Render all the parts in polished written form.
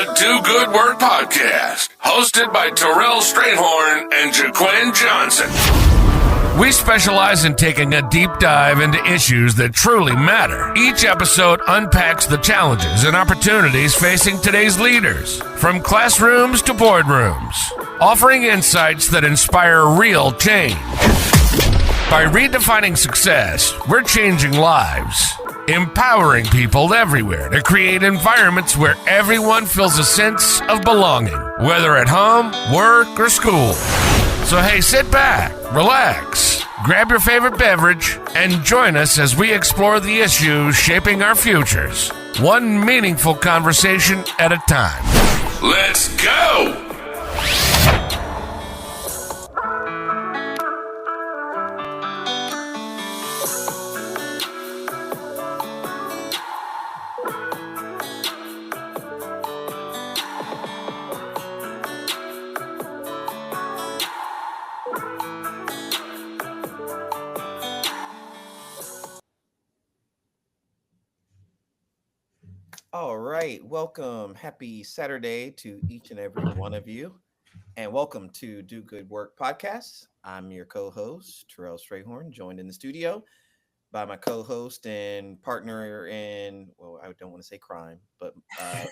The Do Good Work Podcast, hosted by Terrell Strayhorn and Jaquan Johnson. We specialize in taking a deep dive into issues that truly matter. Each episode unpacks the challenges and opportunities facing today's leaders, from classrooms to boardrooms, offering insights that inspire real change. By redefining success, we're changing lives, empowering people everywhere to create environments where everyone feels a sense of belonging, whether at home, work, or school. So hey, sit back, relax, grab your favorite beverage, and join us as we explore the issues shaping our futures, one meaningful conversation at a time. Let's go! All right, welcome. Happy Saturday to each and every one of you, and welcome to Do Good Work Podcast. I'm your co-host, Terrell Strayhorn, joined in the studio by my co-host and partner in, well, I don't want to say crime, but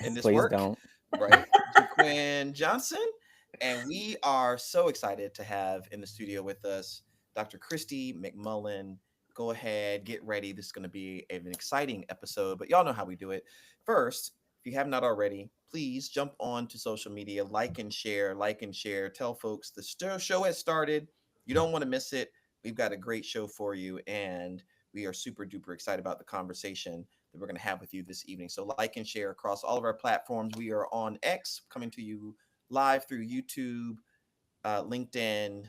in this Please work, don't. right? Jaquan Johnson, and we are so excited to have in the studio with us Dr. Christy McMullen. Go ahead, get ready. This is going to be an exciting episode, but y'all know how we do it. First, if you have not already, please jump on to social media, like and share, tell folks the show has started. You don't want to miss it. We've got a great show for you, and we are super duper excited about the conversation that we're going to have with you this evening. So like and share across all of our platforms. We are on X, coming to you live through YouTube, LinkedIn,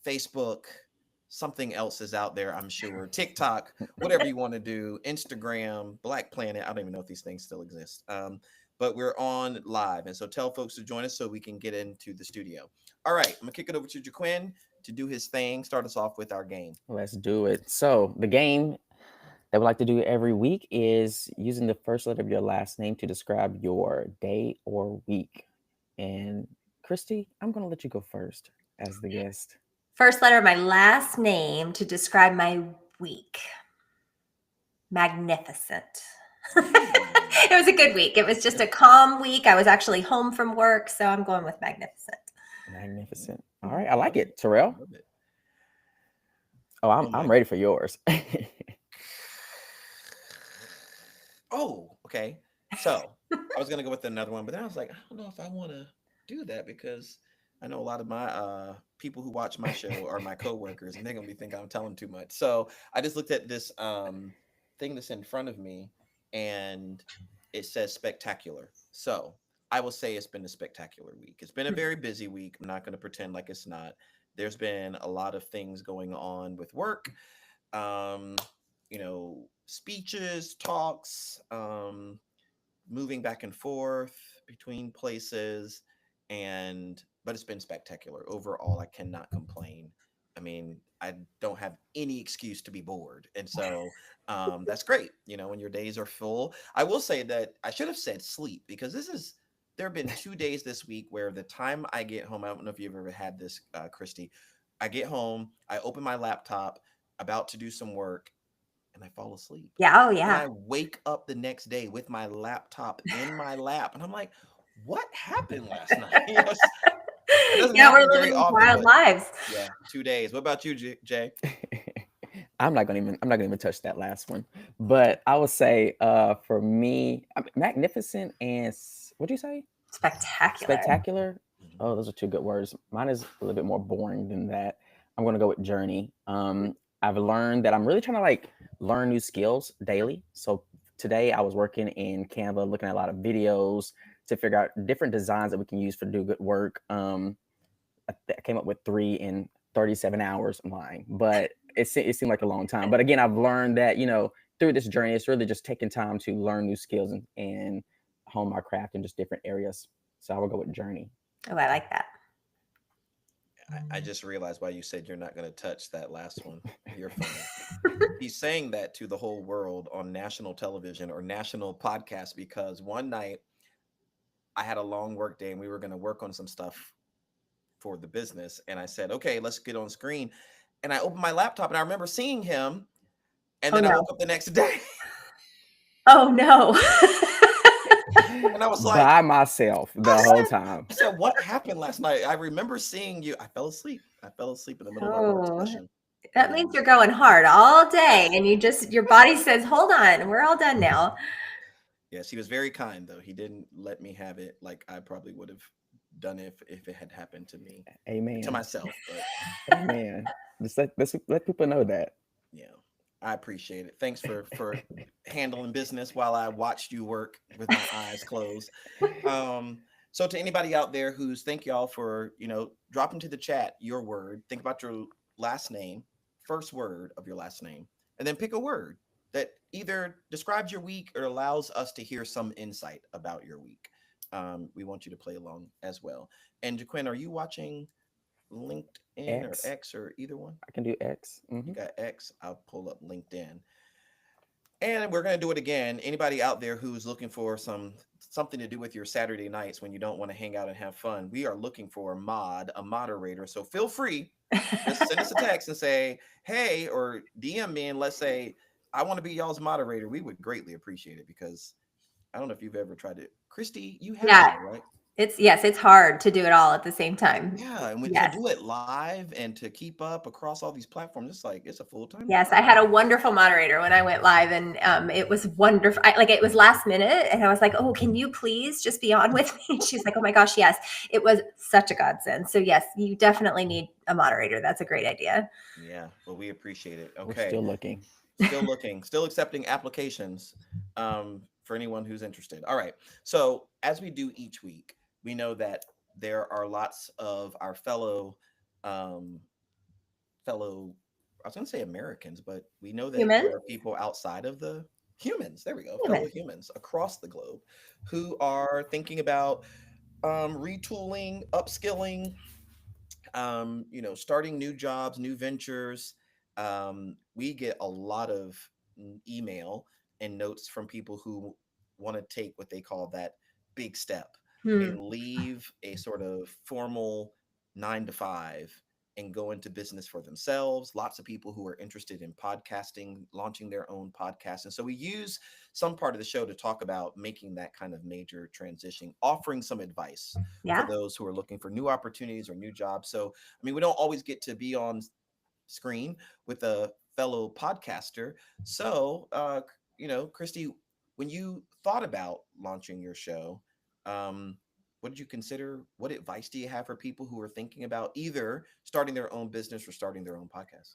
Facebook. Something else is out there, I'm sure. TikTok, whatever you want to do. Instagram, Black Planet. I don't even know if these things still exist. But we're on live. And so tell folks to join us so we can get into the studio. All right, I'm going to kick it over to Jaquan to do his thing. Start us off with our game. Let's do it. So the game that we like to do every week is using the first letter of your last name to describe your day or week. And Christy, I'm going to let you go first as the guest. First letter of my last name to describe my week. Magnificent. It was a good week. It was just a calm week. I was actually home from work, so I'm going with magnificent. Magnificent. All right, I like it. Terrell? Oh, I'm ready for yours. Oh, okay. So I was going to go with another one, but then I was like, I don't know if I want to do that because I know a lot of my people who watch my show are my coworkers, and they're gonna be thinking I'm telling too much. So I just looked at this thing that's in front of me, and it says spectacular. So I will say it's been a spectacular week. It's been a very busy week. I'm not going to pretend like it's not. There's been a lot of things going on with work. Speeches, talks, moving back and forth between places, but it's been spectacular. Overall, I cannot complain. I mean, I don't have any excuse to be bored. And so that's great, when your days are full. I will say that I should have said sleep because there have been 2 days this week where the time I get home, I don't know if you've ever had this, Christy, I get home, I open my laptop, about to do some work, and I fall asleep. Yeah, oh yeah. And I wake up the next day with my laptop in my lap, and I'm like, what happened last night? Yeah, we're living wild lives. Yeah, 2 days. What about you, Jay? I'm not gonna even touch that last one. But I would say for me, magnificent and what do you say? Spectacular. Spectacular. Oh, those are two good words. Mine is a little bit more boring than that. I'm gonna go with journey. I've learned that I'm really trying to learn new skills daily. So today I was working in Canva, looking at a lot of videos to figure out different designs that we can use for Do Good Work. I came up with 3 in 37 hours. I'm lying, but it seemed like a long time. But again, I've learned that, through this journey, it's really just taking time to learn new skills and hone my craft in just different areas. So I will go with journey. Oh, I like that. I just realized why you said you're not going to touch that last one. You're funny. He's saying that to the whole world on national television or national podcast because one night I had a long work day and we were going to work on some stuff for the business. And I said, okay, let's get on screen. And I opened my laptop and I remember seeing him. And Oh, then I no. woke up the next day Oh, no. and I was like, by myself the whole time. I said, what happened last night? I remember seeing you. I fell asleep. I fell asleep in the middle of our work Oh, session. that means you're going hard all day and your body says, hold on, we're all done now. Yes, he was very kind though. He didn't let me have it like I probably would have done if it had happened to me, Amen. to myself. But Amen. Just let people know that. yeah, I appreciate it. Thanks for handling business while I watched you work with my eyes closed. So to anybody out there thank y'all for, drop into the chat your word. Think about your last name, first word of your last name, and then pick a word that either describes your week or allows us to hear some insight about your week. We want you to play along as well. And Jaquin, are you watching LinkedIn X. or X or either one? I can do X. You got X. I'll pull up LinkedIn. And we're going to do it again. Anybody out there who's looking for something to do with your Saturday nights when you don't want to hang out and have fun, we are looking for a moderator. So feel free, just send us a text and say, hey, or DM me and let's say, I want to be y'all's moderator. We would greatly appreciate it because I don't know if you've ever tried it. Christy, you have, Yeah. right? It's hard to do it all at the same time. Yeah, and when Yes. to do it live and to keep up across all these platforms, it's a full-time Yes, job. I had a wonderful moderator when I went live, and it was wonderful. It was last minute, and I was like, "Oh, can you please just be on with me?" And she's like, "Oh my gosh, yes!" It was such a godsend. So yes, you definitely need a moderator. That's a great idea. Yeah, well, we appreciate it. We're Okay, still looking. still accepting applications for anyone who's interested. All right, so as we do each week, we know that there are lots of our fellow I was going to say Americans, but we know that Humans? there are people outside of the humans. There we go. Humans. Fellow humans across the globe who are thinking about retooling, upskilling, starting new jobs, new ventures. We get a lot of email and notes from people who want to take what they call that big step and leave a sort of formal 9 to 5 and go into business for themselves. Lots of people who are interested in podcasting, launching their own podcast. And so we use some part of the show to talk about making that kind of major transition, offering some advice Yeah. for those who are looking for new opportunities or new jobs. So, we don't always get to be on screen with a fellow podcaster. So, Christy, when you thought about launching your show, what did you consider? What advice do you have for people who are thinking about either starting their own business or starting their own podcast?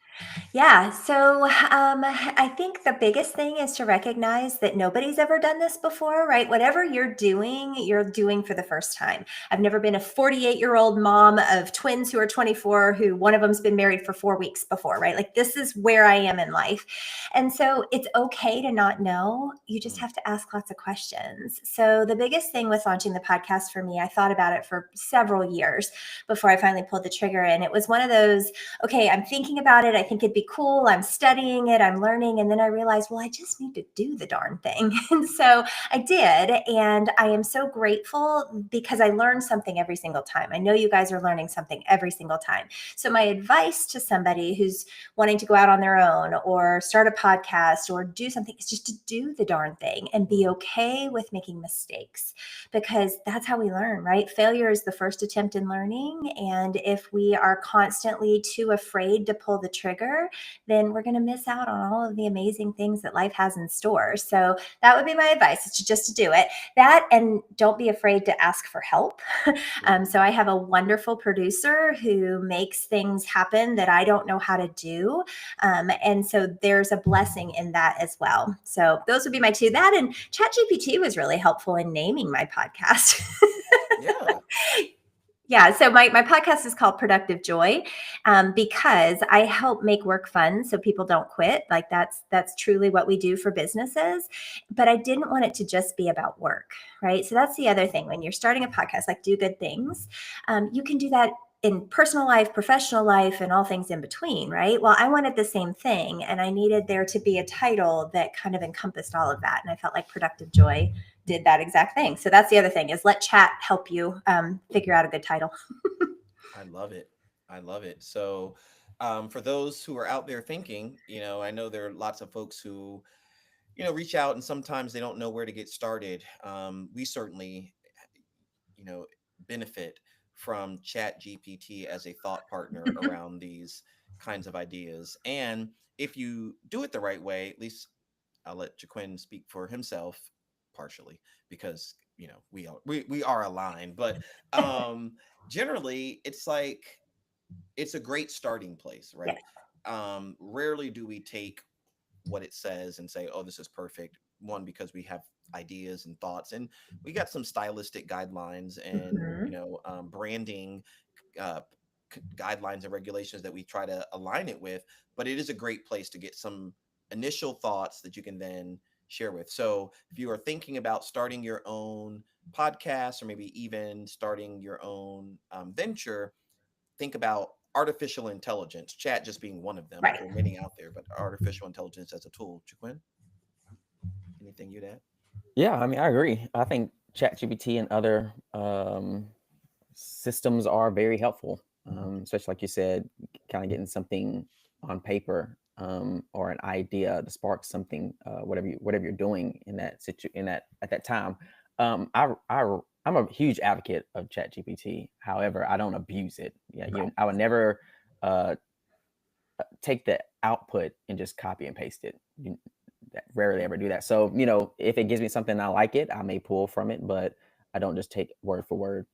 Yeah. So I think the biggest thing is to recognize that nobody's ever done this before, right? Whatever you're doing for the first time. I've never been a 48-year-old mom of twins who are 24, who one of them's been married for 4 weeks before, right? Like this is where I am in life. And so it's okay to not know. You just have to ask lots of questions. So the biggest thing with launching the podcast for me, I thought about it for several years before I finally pulled the trigger. And it was one of those, okay, I'm thinking about it. I think it'd be cool. I'm studying it. I'm learning. And then I realized, well, I just need to do the darn thing. And so I did. And I am so grateful because I learned something every single time. I know you guys are learning something every single time. So my advice to somebody who's wanting to go out on their own or start a podcast or do something is just to do the darn thing and be okay with making mistakes, because that's how we learn, right? Failure is the first attempt in learning. And if we are constantly too afraid to pull the trigger, then we're going to miss out on all of the amazing things that life has in store. So that would be my advice, is just to do it. That, and don't be afraid to ask for help. So I have a wonderful producer who makes things happen that I don't know how to do. And so there's a blessing in that as well. So those would be my two. That and ChatGPT was really helpful in naming my podcast. Yeah. Yeah. So my podcast is called Productive Joy, because I help make work fun so people don't quit. Like that's truly what we do for businesses. But I didn't want it to just be about work, right? So that's the other thing. When you're starting a podcast, like Do Good Things, you can do that in personal life, professional life, and all things in between, right? Well, I wanted the same thing, and I needed there to be a title that kind of encompassed all of that. And I felt like Productive Joy did that exact thing. So that's the other thing, is let chat help you figure out a good title. I love it. I love it. So, for those who are out there thinking, I know there are lots of folks who, reach out and sometimes they don't know where to get started. We certainly, you know, benefit from Chat GPT as a thought partner around these kinds of ideas. And if you do it the right way, at least I'll let Jaquin speak for himself partially, because we are aligned. But generally, it's like it's a great starting place, right? Yes. Rarely do we take what it says and say, oh, this is perfect. One, because we have ideas and thoughts, and we got some stylistic guidelines and Mhm. branding uh, guidelines and regulations that we try to align it with. But it is a great place to get some initial thoughts that you can then share with. So if you are thinking about starting your own podcast, or maybe even starting your own venture, think about artificial intelligence, chat just being one of them. Right. There are many out there, but artificial intelligence as a tool. Jaquin, anything you'd add? Yeah, I mean, I agree. I think ChatGPT and other systems are very helpful, especially like you said, kind of getting something on paper, or an idea to spark something, whatever you're doing in that at that time. I'm a huge advocate of ChatGPT. However, I don't abuse it. Yeah, I would never uh, take the output and just copy and paste it. Rarely ever do that. So, if it gives me something I like it, I may pull from it, but I don't just take word for word.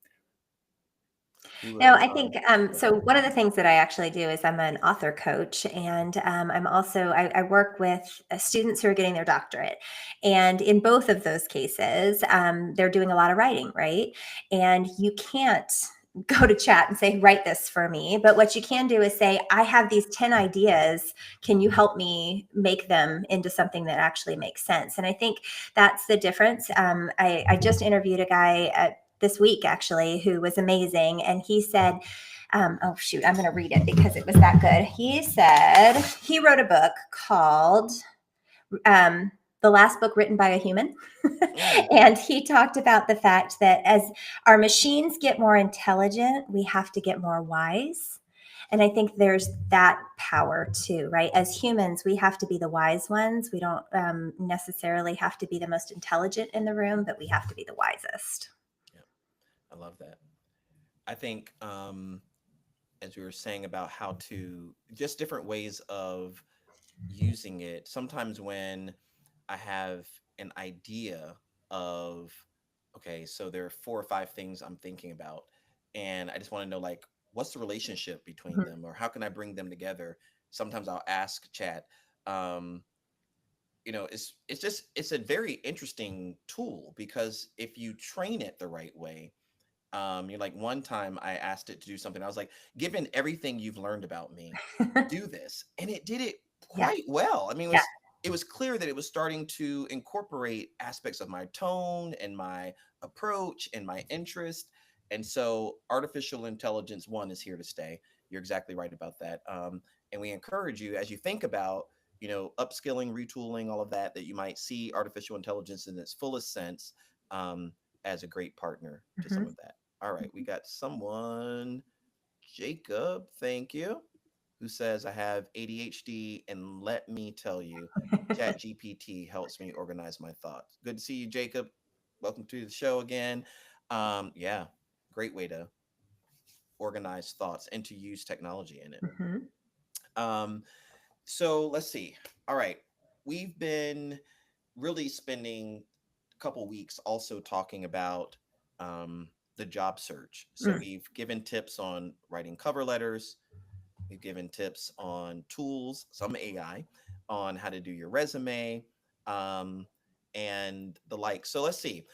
No, I think so. One of the things that I actually do is I'm an author coach, and I'm also I work with students who are getting their doctorate, and in both of those cases, they're doing a lot of writing, right? And you can't go to chat and say, write this for me. But what you can do is say, I have these 10 ideas. Can you help me make them into something that actually makes sense? And I think that's the difference. I just interviewed a guy this week, actually, who was amazing. And he said, oh, shoot, I'm going to read it because it was that good. He said he wrote a book called The Last Book Written by a Human. And he talked about the fact that as our machines get more intelligent, we have to get more wise. And I think there's that power too, right? As humans, we have to be the wise ones. We don't necessarily have to be the most intelligent in the room, but we have to be the wisest. Yeah, I love that. I think, as we were saying about how to, just different ways of using it. Sometimes when I have an idea of, okay, so there are 4 or 5 things I'm thinking about, and I just want to know, like, what's the relationship between them, or how can I bring them together? Sometimes I'll ask chat. Um, it's a very interesting tool, because if you train it the right way, you're like, one time I asked it to do something. I was like, given everything you've learned about me, do this, and it did it quite well. I mean, it was clear that it was starting to incorporate aspects of my tone and my approach and my interest. And so artificial intelligence, one, is here to stay. You're exactly right about that. And we encourage you, as you think about, upskilling, retooling, all of that, that you might see artificial intelligence in its fullest sense, as a great partner to some of that. All right, we got someone, Jacob, thank you, who says, I have ADHD, and let me tell you, ChatGPT helps me organize my thoughts. Good to see you, Jacob. Welcome to the show again. Yeah, great way to organize thoughts and to use technology in it. So let's see. All right, we've been really spending a couple weeks also talking about the job search. So we've given tips on writing cover letters. We've given tips on tools, some AI, on how to do your resume, and the like. So let's see.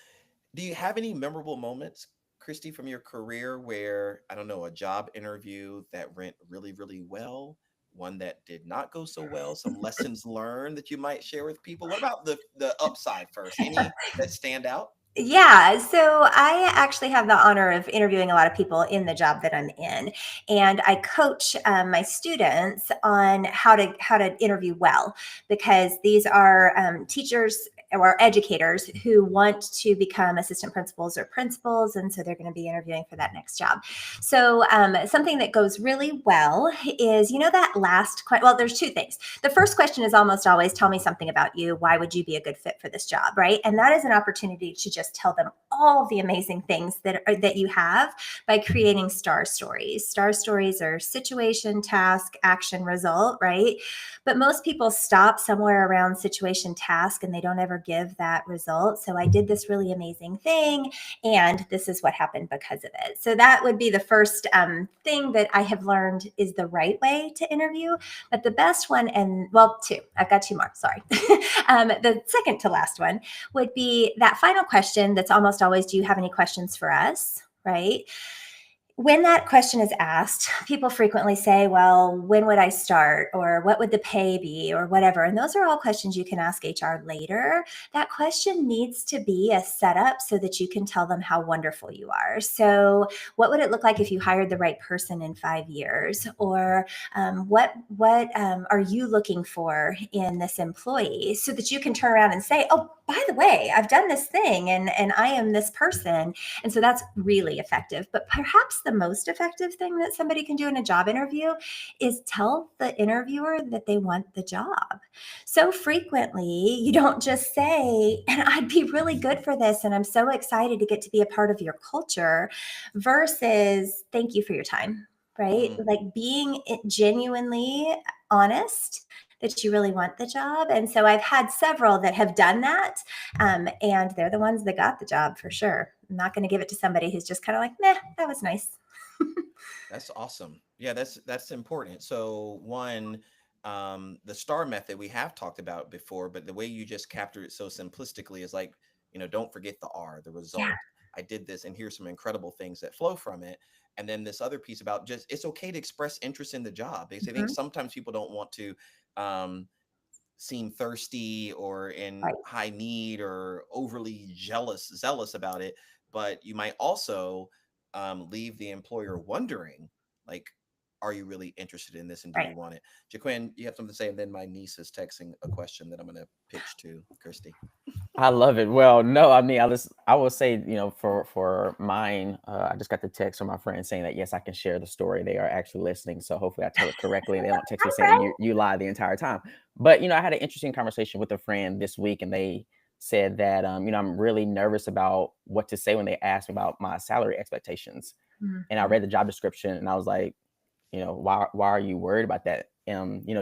Do you have any memorable moments, Christy, from your career where, I don't know, a job interview that went really, really well, one that did not go so well, some lessons learned that you might share with people? What about the upside first? Any that stand out? Yeah, so I actually have the honor of interviewing a lot of people in the job that I'm in, and I coach my students on how to interview well, because these are teachers or educators who want to become assistant principals or principals, and so they're going to be interviewing for that next job. So something that goes really well is, that last question. Well, there's two things. The first question is almost always, tell me something about you. Why would you be a good fit for this job, right? And that is an opportunity to just tell them all the amazing things that you have by creating STAR stories. STAR stories are situation, task, action, result, right? But most people stop somewhere around situation, task, and they don't ever give that result. So I did this really amazing thing, and this is what happened because of it. So that would be the first thing that I have learned is the right way to interview. But the best one, two, I've got two more, sorry. The second to last one would be that final question that's almost always, do you have any questions for us, right? When that question is asked, people frequently say, well, when would I start? Or what would the pay be? Or whatever. And those are all questions you can ask HR later. That question needs to be a setup so that you can tell them how wonderful you are. So what would it look like if you hired the right person in 5 years? Or what are you looking for in this employee? So that you can turn around and say, oh, by the way, I've done this thing and I am this person. And so that's really effective. But perhaps the most effective thing that somebody can do in a job interview is tell the interviewer that they want the job. So frequently, you don't just say, and I'd be really good for this, and I'm so excited to get to be a part of your culture, versus thank you for your time, right? Like being genuinely honest that you really want the job. And so I've had several that have done that. And they're the ones that got the job for sure. I'm not going to give it to somebody who's just kind of like, meh, that was nice. That's awesome. Yeah, that's important. So one, the STAR method we have talked about before, but the way you just captured it so simplistically is like, don't forget the R, the result. Yeah. I did this, and here's some incredible things that flow from it. And then this other piece about just it's okay to express interest in the job, because I think sometimes people don't want to seem thirsty or in Right. high need or overly zealous about it. But you might also leave the employer wondering, like, are you really interested in this and do you want it? Jaquin, you have something to say? And then my niece is texting a question that I'm going to pitch to Christy. I love it. Well, no, I mean, I will say, for mine, I just got the text from my friend saying that yes, I can share the story. They are actually listening, so hopefully I tell it correctly. They don't text me saying you lie the entire time. But I had an interesting conversation with a friend this week, and they said that I'm really nervous about what to say when they ask me about my salary expectations. And I read the job description, and I was like, why are you worried about that?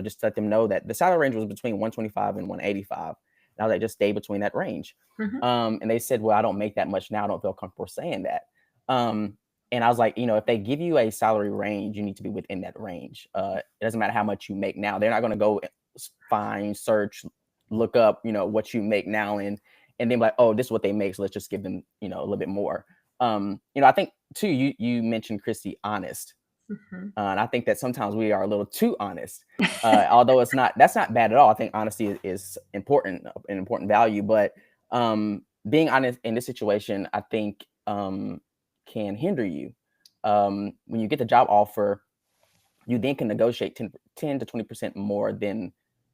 Just to let them know that the salary range was between 125 and 185. And I was like, just stay between that range. And they said, well, I don't make that much now. I don't feel comfortable saying that. And I was like, if they give you a salary range, you need to be within that range. It doesn't matter how much you make now. They're not going to go find, search, look up, what you make now and then be like, oh, this is what they make. So let's just give them, a little bit more. I think too, you mentioned, Christy, honest. And I think that sometimes we are a little too honest, although that's not bad at all. I think honesty is important, an important value, but being honest in this situation, I think can hinder you. When you get the job offer, you then can negotiate 10 to 20% more than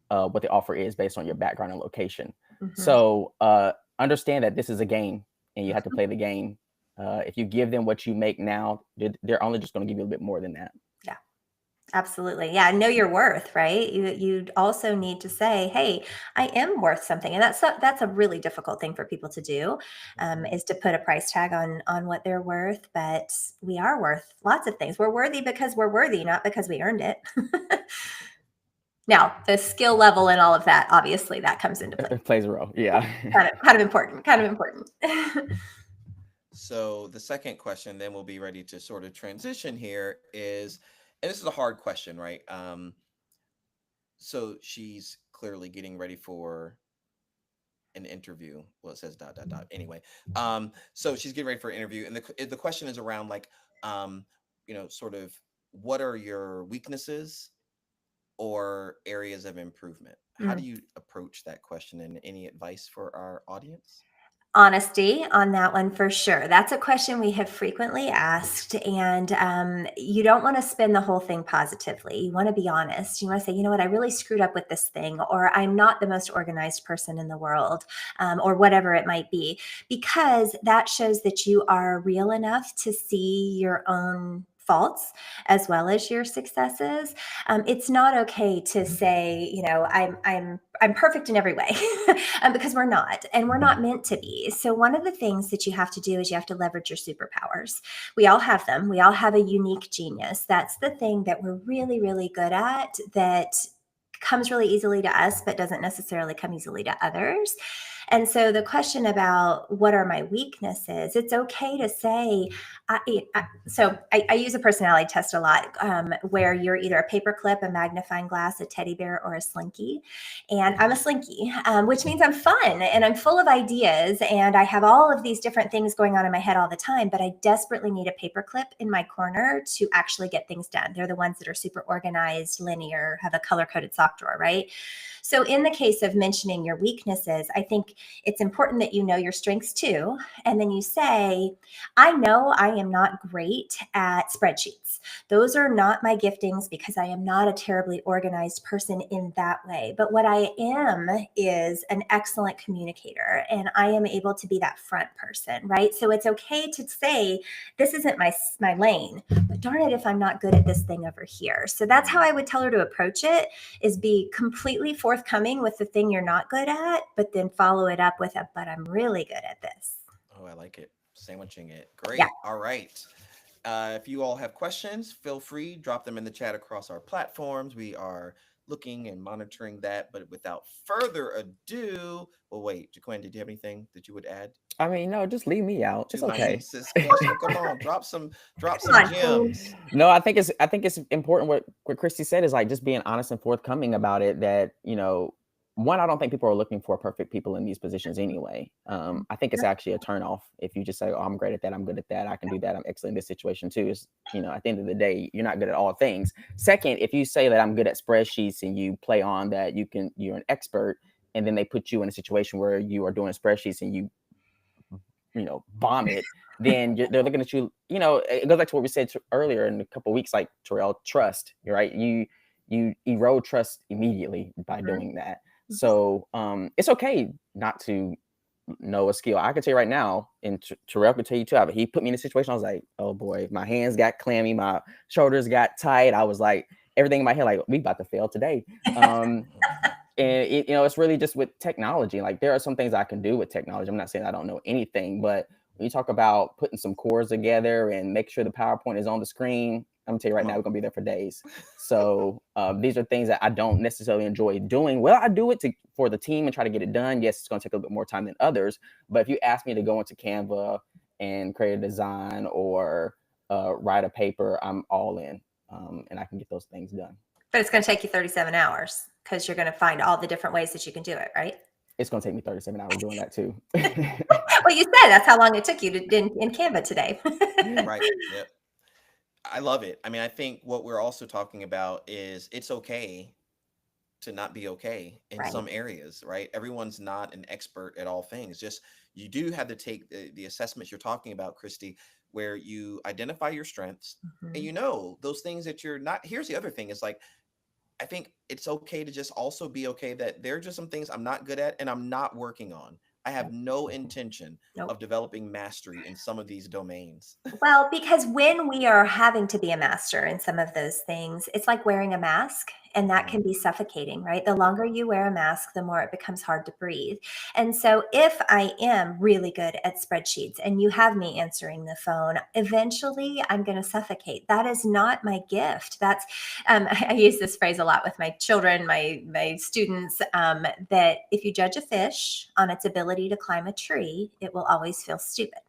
what the offer is based on your background and location. So understand that this is a game and you have to play the game. If you give them what you make now, they're only just going to give you a little bit more than that. Yeah, absolutely. Yeah. Know your worth, right? You also need to say, hey, I am worth something. And that's a really difficult thing for people to do, is to put a price tag on what they're worth. But we are worth lots of things. We're worthy because we're worthy, not because we earned it. Now, the skill level and all of that, obviously, that comes into play. It plays a role. Yeah. Kind of important. So the second question, then we'll be ready to sort of transition here, is, and this is a hard question, right? So she's clearly getting ready for an interview. Well, it says ... Anyway, so she's getting ready for an interview, and the question is around like, sort of, what are your weaknesses or areas of improvement? How do you approach that question, and any advice for our audience? Honesty on that one for sure. That's a question we have frequently asked. And you don't want to spin the whole thing positively. You want to be honest. You want to say, you know what, I really screwed up with this thing, or I'm not the most organized person in the world, or whatever it might be, because that shows that you are real enough to see your own faults as well as your successes. It's not okay to say, you know, I'm perfect in every way, because we're not, and we're not meant to be. So one of the things that you have to do is you have to leverage your superpowers. We all have them. We all have a unique genius. That's the thing that we're really, really good at, that comes really easily to us, but doesn't necessarily come easily to others. And so the question about what are my weaknesses, it's okay to say, I use a personality test a lot, where you're either a paperclip, a magnifying glass, a teddy bear, or a slinky. And I'm a slinky, which means I'm fun and I'm full of ideas and I have all of these different things going on in my head all the time, but I desperately need a paperclip in my corner to actually get things done. They're the ones that are super organized, linear, have a color-coded sock drawer, right? So in the case of mentioning your weaknesses, I think it's important that you know your strengths too. And then you say, I know I am not great at spreadsheets. Those are not my giftings because I am not a terribly organized person in that way. But what I am is an excellent communicator, and I am able to be that front person, right? So it's okay to say, this isn't my lane, but darn it if I'm not good at this thing over here. So that's how I would tell her to approach it, is be completely forthcoming with the thing you're not good at, but then follow it up with a, but I'm really good at this. Oh, I like it. Sandwiching it. Great. Yeah. All right. If you all have questions, feel free, drop them in the chat across our platforms. We are looking and monitoring that. But without further ado, well, wait, Jaquin, did you have anything that you would add I mean, no, just leave me out. It's to my okay. niece's question? Come on, drop some on, gems. No, I think it's important what Christy said is like just being honest and forthcoming about it. That, you know, one, I don't think people are looking for perfect people in these positions anyway. I think it's actually a turnoff if you just say, "Oh, I'm great at that. I'm good at that. I can do that. I'm excellent in this situation too." Is, you know, at the end of the day, you're not good at all things. Second, if you say that I'm good at spreadsheets and you play on that, you're an expert, and then they put you in a situation where you are doing spreadsheets and you know, bomb it, then they're looking at you. You know, it goes back to what we said earlier in a couple of weeks, like Terrell, trust. You're right. You erode trust immediately by doing that. So it's okay not to know a skill. I can tell you right now, and Terrell can tell you too. He put me in a situation. I was like, oh boy, my hands got clammy, my shoulders got tight. I was like, everything in my head, like, we about to fail today. And it, you know, it's really just with technology. Like, there are some things I can do with technology. I'm not saying I don't know anything, but when you talk about putting some cores together and make sure the PowerPoint is on the screen, I'm gonna tell you right now, we're gonna be there for days. So these are things that I don't necessarily enjoy doing. Well, I do it for the team and try to get it done. Yes, it's gonna take a little bit more time than others. But if you ask me to go into Canva and create a design or write a paper, I'm all in, and I can get those things done. But it's going to take you 37 hours because you're going to find all the different ways that you can do it, right? It's going to take me 37 hours doing that too. Well, you said that's how long it took you in Canva today. Right. Yep. I love it. I mean, I think what we're also talking about is it's okay to not be okay in Right. some areas, right? Everyone's not an expert at all things. Just you do have to take the assessments you're talking about, Christy, where you identify your strengths and you know those things that you're not. Here's the other thing is like, I think it's okay to just also be okay that there are just some things I'm not good at and I'm not working on. I have no intention of developing mastery in some of these domains. Well, because when we are having to be a master in some of those things, it's like wearing a mask, and that can be suffocating, right? The longer you wear a mask, the more it becomes hard to breathe. And so if I am really good at spreadsheets and you have me answering the phone, eventually I'm going to suffocate. That is not my gift. That's, I use this phrase a lot with my children, my students, that if you judge a fish on its ability to climb a tree, it will always feel stupid.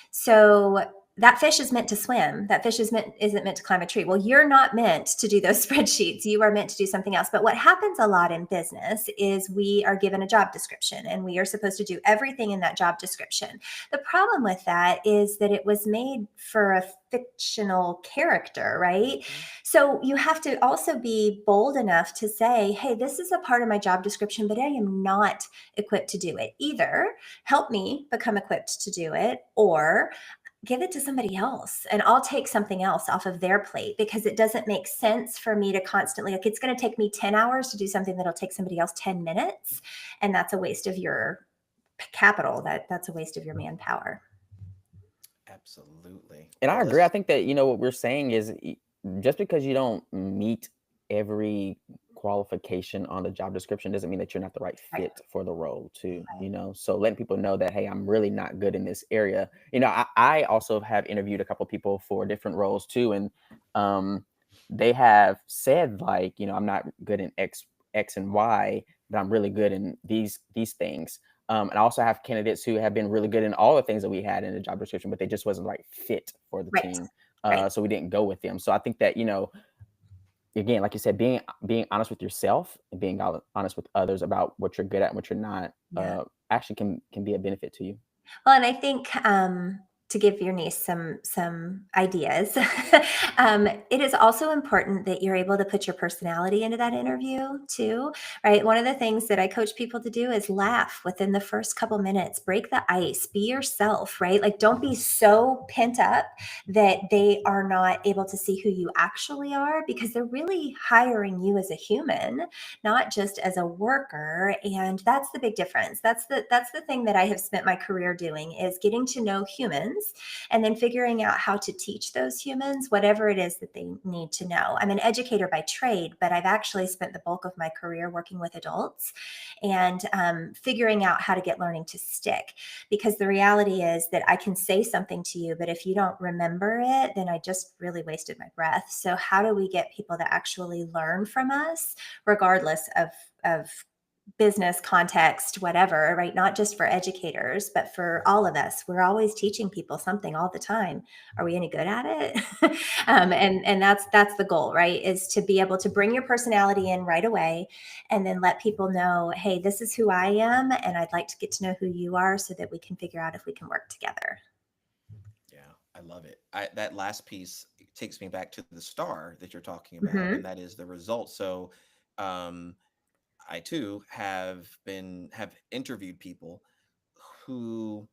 So that fish is meant to swim. That fish isn't meant to climb a tree. Well, you're not meant to do those spreadsheets. You are meant to do something else. But what happens a lot in business is we are given a job description and we are supposed to do everything in that job description. The problem with that is that it was made for a fictional character, right? So you have to also be bold enough to say, hey, this is a part of my job description, but I am not equipped to do it. Either help me become equipped to do it, or give it to somebody else and I'll take something else off of their plate, because it doesn't make sense for me to constantly, like, it's going to take me 10 hours to do something that'll take somebody else 10 minutes. And that's a waste of your capital. That's a waste of your manpower. Absolutely. And I Well, agree. I let's- think that, what we're saying is just because you don't meet every qualification on the job description doesn't mean that you're not the right Right. fit for the role too, Right. so letting people know that, hey, I'm really not good in this area. I also have interviewed a couple people for different roles too, and they have said, like, I'm not good in X and Y, but I'm really good in these things. And I also have candidates who have been really good in all the things that we had in the job description, but they just wasn't the right fit for the Right. team. Right. So we didn't go with them. So I think that, again, like you said, being honest with yourself and being honest with others about what you're good at and what you're not, Yeah. actually can be a benefit to you. Well, and I think to give your niece some ideas, it is also important that you're able to put your personality into that interview too, right? One of the things that I coach people to do is laugh within the first couple minutes, break the ice, be yourself, right? Like, don't be so pent up that they are not able to see who you actually are, because they're really hiring you as a human, not just as a worker. And that's the big difference. That's the thing that I have spent my career doing, is getting to know humans and then figuring out how to teach those humans whatever it is that they need to know. I'm an educator by trade, but I've actually spent the bulk of my career working with adults and figuring out how to get learning to stick. Because the reality is that I can say something to you, but if you don't remember it, then I just really wasted my breath. So how do we get people to actually learn from us, regardless of business context, whatever, right? Not just for educators, but for all of us. We're always teaching people something all the time. Are we any good at it? And that's the goal, right? Is to be able to bring your personality in right away, and then let people know, hey, this is who I am, and I'd like to get to know who you are, so that we can figure out if we can work together. Yeah, I love it. That last piece takes me back to the star that you're talking about, Mhm. and that is the result. So, I too have interviewed people who,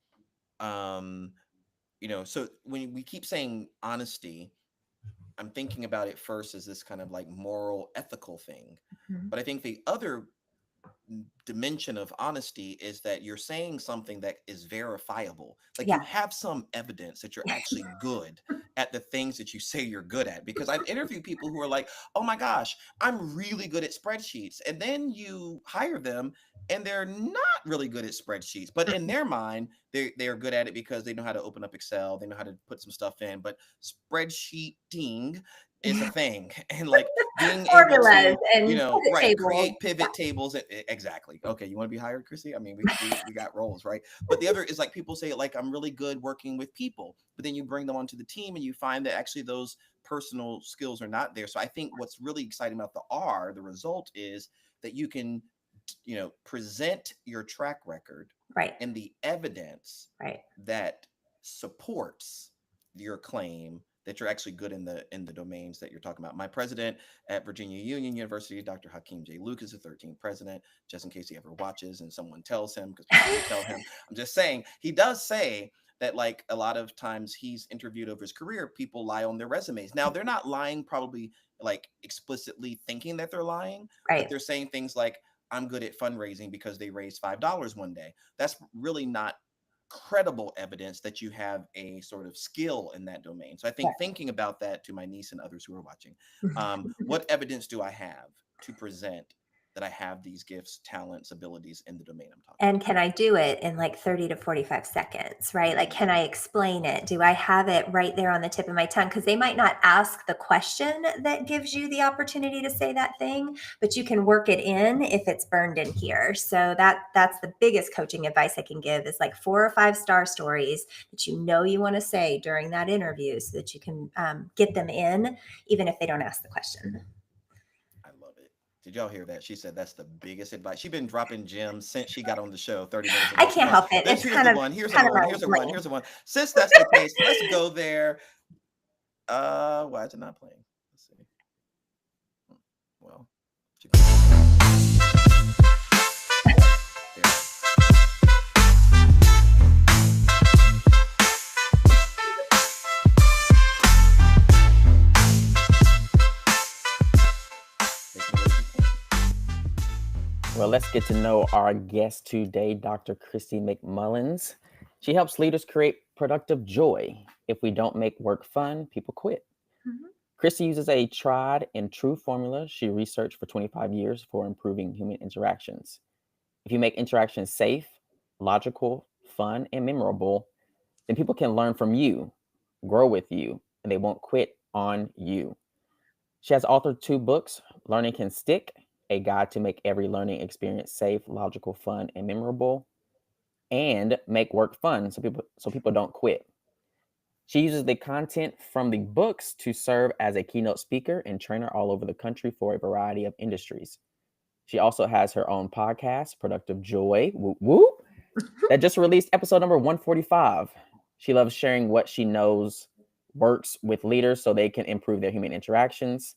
um, so when we keep saying honesty, I'm thinking about it first as this kind of like moral, ethical thing. Mhm. But I think the other dimension of honesty is that you're saying something that is verifiable. Like, Yeah. you have some evidence that you're actually good at the things that you say you're good at. Because I've interviewed people who are like, oh my gosh, I'm really good at spreadsheets. And then you hire them and they're not really good at spreadsheets. But in their mind, they are good at it because they know how to open up Excel, they know how to put some stuff in. But spreadsheeting is a thing. And like being able Formulas to, and pivot right, tables. create pivot tables. Exactly. Okay, you want to be hired, Chrissy? I mean, we got roles, right? But the other is, like, people say, like, I'm really good working with people, but then you bring them onto the team and you find that actually those personal skills are not there. So I think what's really exciting about the result is that you can, present your track record Right. and the evidence Right. that supports your claim that you're actually good in the domains that you're talking about. My president at Virginia Union University, Dr. Hakeem J. Luke, is the 13th president, just in case he ever watches and someone tells him, because people will tell him. I'm just saying, he does say that, like, a lot of times he's interviewed over his career, people lie on their resumes. Now, they're not lying probably like explicitly thinking that they're lying, but Right. they're saying things like, I'm good at fundraising because they raised $5 one day. That's really not credible evidence that you have a sort of skill in that domain. So I think thinking about that to my niece and others who are watching, what evidence do I have to present that I have these gifts, talents, abilities in the domain I'm talking And can I do it in like 30 to 45 seconds, right? Like, can I explain it? Do I have it right there on the tip of my tongue? Because they might not ask the question that gives you the opportunity to say that thing, but you can work it in if it's burned in here. So that's the biggest coaching advice I can give is like 4 or 5 star stories that you know you want to say during that interview so that you can get them in, even if they don't ask the question. I love it. Did y'all hear that? She said that's the biggest advice. She's been dropping gems since she got on the show 30 minutes ago. I can't help it. It's Here's kind the of one. Here's the kind of one. my Here's the one. lane. Here's the one. Since that's the case, let's go there. Why is it not playing? Let's see. Well, Well, let's get to know our guest today, Dr. Christy McMullins. She helps leaders create productive joy. If we don't make work fun, people quit. Mhm. Christy uses a tried and true formula she researched for 25 years for improving human interactions. If you make interactions safe, logical, fun, and memorable, then people can learn from you, grow with you, and they won't quit on you. She has authored 2 books, Learning Can Stick, a guide to make every learning experience safe, logical, fun, and memorable, and Make Work Fun so people don't quit. She uses the content from the books to serve as a keynote speaker and trainer all over the country for a variety of industries. She also has her own podcast, Productive Joy, whoop, whoop, that just released episode number 145. She loves sharing what she knows works with leaders so they can improve their human interactions.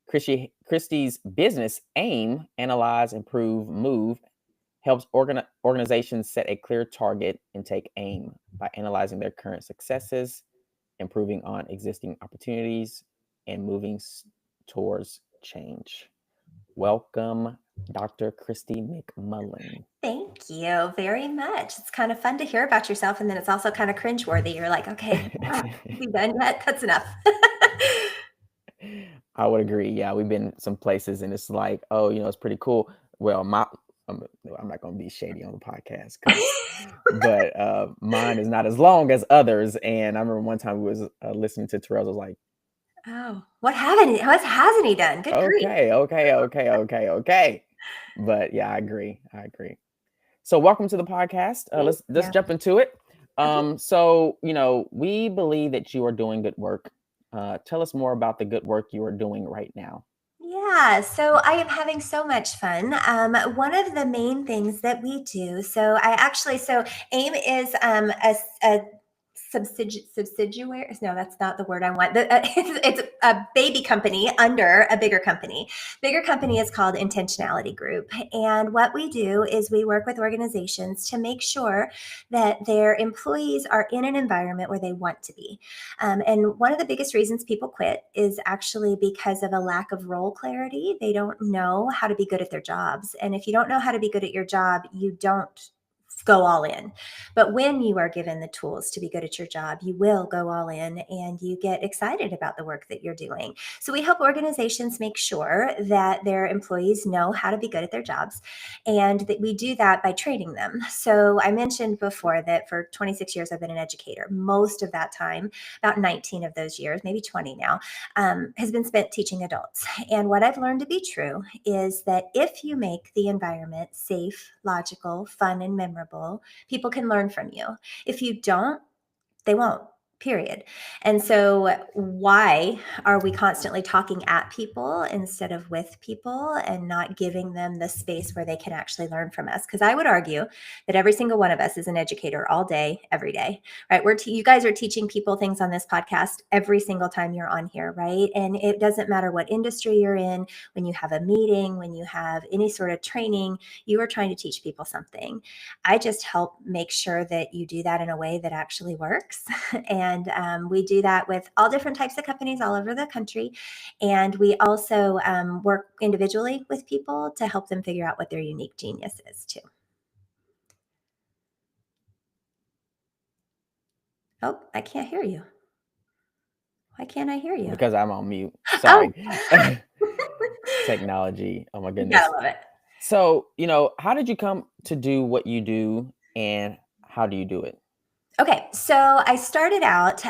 Christy's business, AIM, Analyze, Improve, Move, helps organizations set a clear target and take aim by analyzing their current successes, improving on existing opportunities, and moving towards change. Welcome, Dr. Christy McMullin. Thank you very much. It's kind of fun to hear about yourself, and then it's also kind of cringeworthy. You're like, okay, we done yet? That's enough. I would agree. Yeah, we've been some places, and it's like, oh, it's pretty cool. Well, I'm not going to be shady on the podcast, but mine is not as long as others. And I remember one time we was listening to Terrell's. I was like, oh, what hasn't he done? Good grief. Okay. But yeah, I agree. So welcome to the podcast. Let's jump into it. So, we believe that you are doing good work. Tell us more about the good work you are doing right now. Yeah, so I am having so much fun. One of the main things that we do, so AIM is a subsidiary. No, that's not the word I want. It's a baby company under a bigger company. Bigger company is called Intentionality Group. And what we do is we work with organizations to make sure that their employees are in an environment where they want to be. And one of the biggest reasons people quit is actually because of a lack of role clarity. They don't know how to be good at their jobs. And if you don't know how to be good at your job, you don't go all in. But when you are given the tools to be good at your job, you will go all in and you get excited about the work that you're doing. So we help organizations make sure that their employees know how to be good at their jobs, and that we do that by training them. So I mentioned before that for 26 years, I've been an educator. Most of that time, about 19 of those years, maybe 20 now, has been spent teaching adults. And what I've learned to be true is that if you make the environment safe, logical, fun, and memorable, people can learn from you. If you don't, they won't. Period. And so why are we constantly talking at people instead of with people and not giving them the space where they can actually learn from us? Because I would argue that every single one of us is an educator all day, every day, right? You guys are teaching people things on this podcast every single time you're on here, right? And it doesn't matter what industry you're in, when you have a meeting, when you have any sort of training, you are trying to teach people something. I just help make sure that you do that in a way that actually works. And we do that with all different types of companies all over the country. And we also work individually with people to help them figure out what their unique genius is too. Oh, I can't hear you. Why can't I hear you? Because I'm on mute. Sorry. Technology. Oh my You goodness. gotta love it. So, how did you come to do what you do, and how do you do it? Okay, so I started out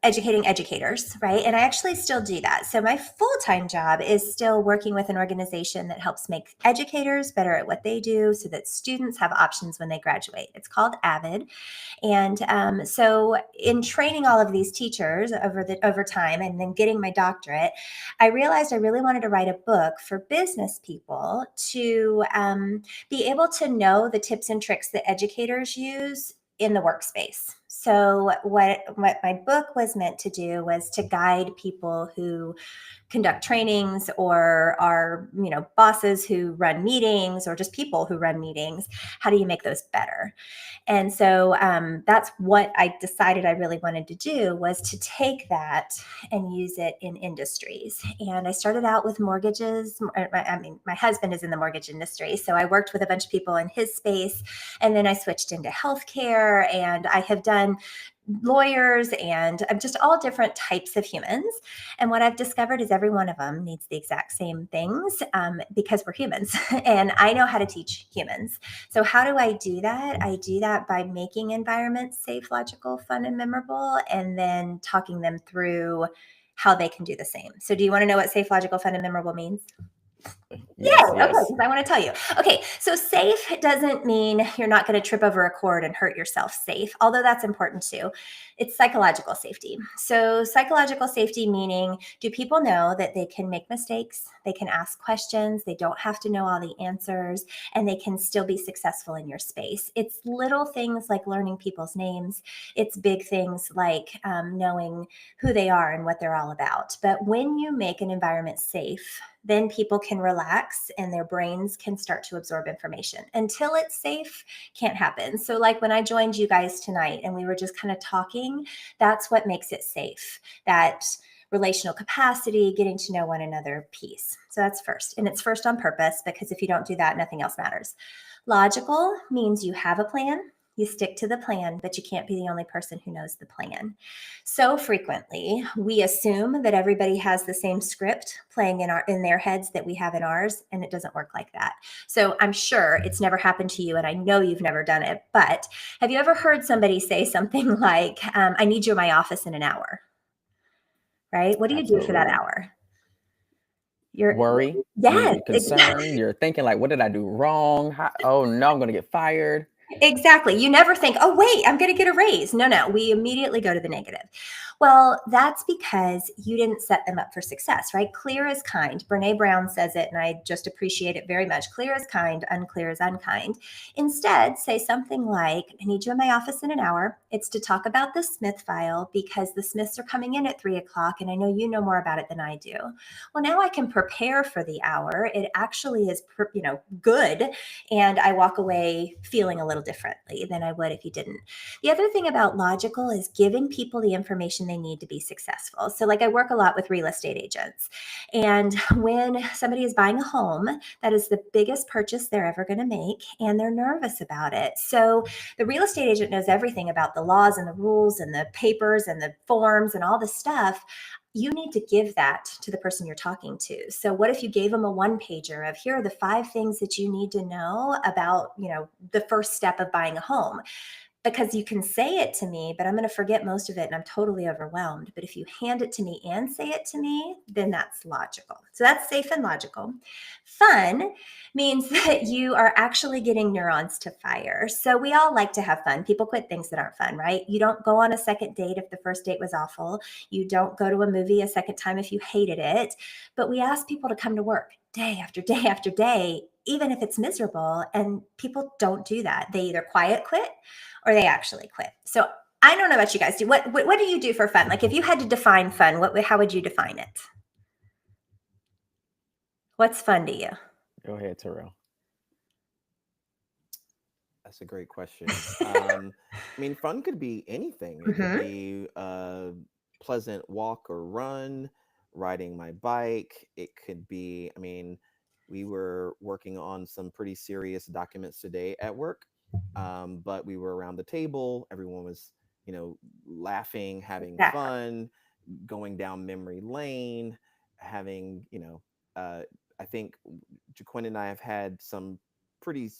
educating educators, right? And I actually still do that. So my full time job is still working with an organization that helps make educators better at what they do so that students have options when they graduate. It's called AVID. And so, in training all of these teachers over time, and then getting my doctorate, I realized I really wanted to write a book for business people to be able to know the tips and tricks that educators use in the workspace. So what my book was meant to do was to guide people who conduct trainings or are, bosses who run meetings or just people who run meetings. How do you make those better? And so that's what I decided I really wanted to do, was to take that and use it in industries. And I started out with mortgages. My husband is in the mortgage industry, so I worked with a bunch of people in his space. And then I switched into healthcare, and I have done lawyers and just all different types of humans. And what I've discovered is every one of them needs the exact same things because we're humans and I know how to teach humans. So how do I do that? I do that by making environments safe, logical, fun, and memorable, and then talking them through how they can do the same. So do you want to know what safe, logical, fun, and memorable means? Yes, Okay, yes. because I want to tell you. Okay, so safe doesn't mean you're not going to trip over a cord and hurt yourself safe, although that's important too. It's psychological safety. So, psychological safety meaning, do people know that they can make mistakes, they can ask questions, they don't have to know all the answers, and they can still be successful in your space? It's little things like learning people's names, it's big things like knowing who they are and what they're all about. But when you make an environment safe, then people can relax and their brains can start to absorb information. Until it's safe, can't happen. So, like when I joined you guys tonight and we were just kind of talking, that's what makes it safe. That relational capacity, getting to know one another piece. So, that's first. And it's first on purpose, because if you don't do that, nothing else matters. Logical means you have a plan. You stick to the plan, but you can't be the only person who knows the plan. So frequently, we assume that everybody has the same script playing in their heads that we have in ours, and it doesn't work like that. So I'm sure it's never happened to you, and I know you've never done it, but have you ever heard somebody say something like, I need you in my office in an hour, right? What do you do for that Absolutely. hour? You're Worry, Yes, you concerned, you're thinking like, what did I do wrong? Oh no, I'm going to get fired. exactly. You never think, oh, wait, I'm going to get a raise. No, we immediately go to the negative. Well, that's because you didn't set them up for success, right? Clear is kind. Brene Brown says it, and I just appreciate it very much. Clear is kind, unclear is unkind. Instead, say something like, I need you in my office in an hour. It's to talk about the Smith file because the Smiths are coming in at 3:00, and I know you know more about it than I do. Well, now I can prepare for the hour. It actually is, good, and I walk away feeling a little differently than I would if you didn't. The other thing about logical is giving people the information they need to be successful. So, like, I work a lot with real estate agents. And when somebody is buying a home, that is the biggest purchase they're ever going to make, and they're nervous about it. So, the real estate agent knows everything about the laws and the rules and the papers and the forms and all the stuff. You need to give that to the person you're talking to. So what if you gave them a one pager of, here are the 5 things that you need to know about, the first step of buying a home? Because you can say it to me, but I'm going to forget most of it and I'm totally overwhelmed. But if you hand it to me and say it to me, then that's logical. So that's safe and logical. Fun means that you are actually getting neurons to fire. So we all like to have fun. People quit things that aren't fun, right? You don't go on a second date if the first date was awful. You don't go to a movie a second time if you hated it. But we ask people to come to work day after day after day, even if it's miserable. And people don't do that. They either quiet quit or they actually quit. So I don't know about you guys. What do you do for fun? Like, if you had to define fun, how would you define it? What's fun to you? Go ahead, Terrell. That's a great question. I mean, fun could be anything. It could be a pleasant walk or run, riding my bike. It could be, I mean, we were working on some pretty serious documents today at work, but we were around the table. Everyone was, laughing, having Exactly. fun, going down memory lane, having, I think Jaquin and I have had some pretty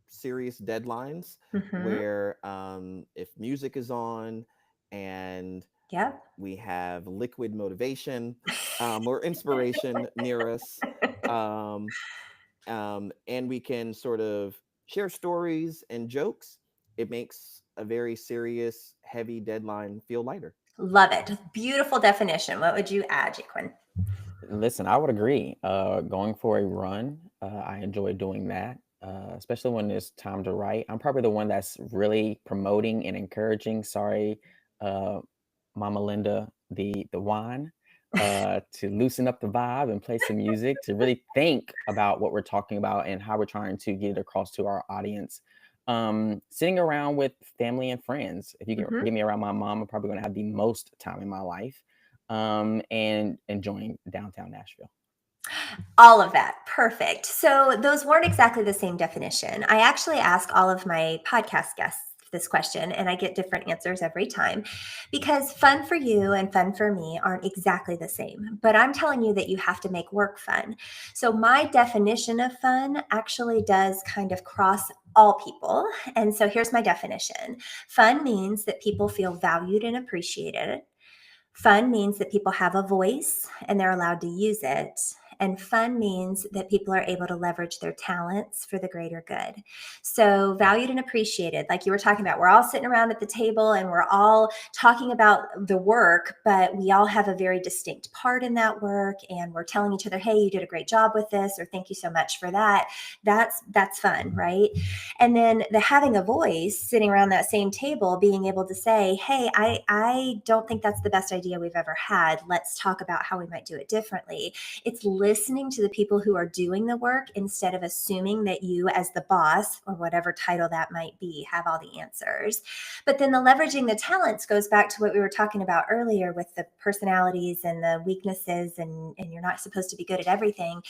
serious deadlines Mhm. where if music is on and Yep. we have liquid motivation or inspiration near us, um, and we can sort of share stories and jokes, it makes a very serious, heavy deadline feel lighter. Love it. Beautiful definition. What would you add, Jaquin? Listen, I would agree. Going for a run, I enjoy doing that, especially when it's time to write. I'm probably the one that's really promoting and encouraging. Sorry, uh, Mama Linda, the wine, to loosen up the vibe and play some music, to really think about what we're talking about and how we're trying to get it across to our audience. Sitting around with family and friends. If you Mhm. get me around my mom, I'm probably going to have the most time in my life, and enjoying downtown Nashville. All of that. Perfect. So those weren't exactly the same definition. I actually ask all of my podcast guests this question, and I get different answers every time because fun for you and fun for me aren't exactly the same. But I'm telling you that you have to make work fun. So my definition of fun actually does kind of cross all people. And so here's my definition: fun means that people feel valued and appreciated. Fun means that people have a voice and they're allowed to use it. And fun means that people are able to leverage their talents for the greater good. So, valued and appreciated, like you were talking about, we're all sitting around at the table and we're all talking about the work, but we all have a very distinct part in that work. And we're telling each other, hey, you did a great job with this, or thank you so much for that. That's fun, right? And then the having a voice sitting around that same table, being able to say, hey, I don't think that's the best idea we've ever had. Let's talk about how we might do it differently. It's listening to the people who are doing the work instead of assuming that you, as the boss or whatever title that might be, have all the answers. But then the leveraging the talents goes back to what we were talking about earlier with the personalities and the weaknesses, and you're not supposed to be good at everything.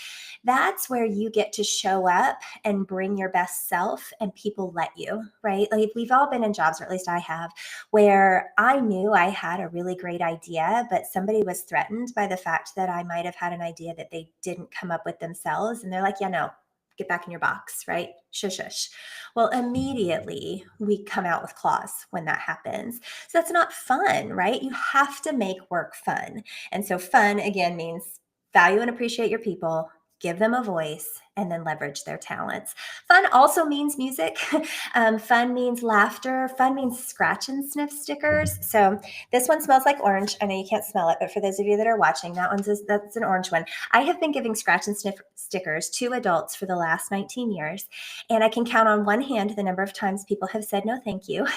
That's where you get to show up and bring your best self, and people let you, right? Like we've all been in jobs, or at least I have, where I knew I had a really great idea, but somebody was threatened by the fact that I might have had an idea that they didn't come up with themselves. And they're like, yeah, no, get back in your box, right? Shush, shush. Well, immediately we come out with claws when that happens. So that's not fun, right? You have to make work fun. And so fun, again, means value and appreciate your people, give them a voice, and then leverage their talents. Fun also means music. Fun means laughter. Fun means scratch and sniff stickers. So this one smells like orange. I know you can't smell it, but for those of you that are watching, that's an orange one. I have been giving scratch and sniff stickers to adults for the last 19 years, and I can count on one hand the number of times people have said no, thank you.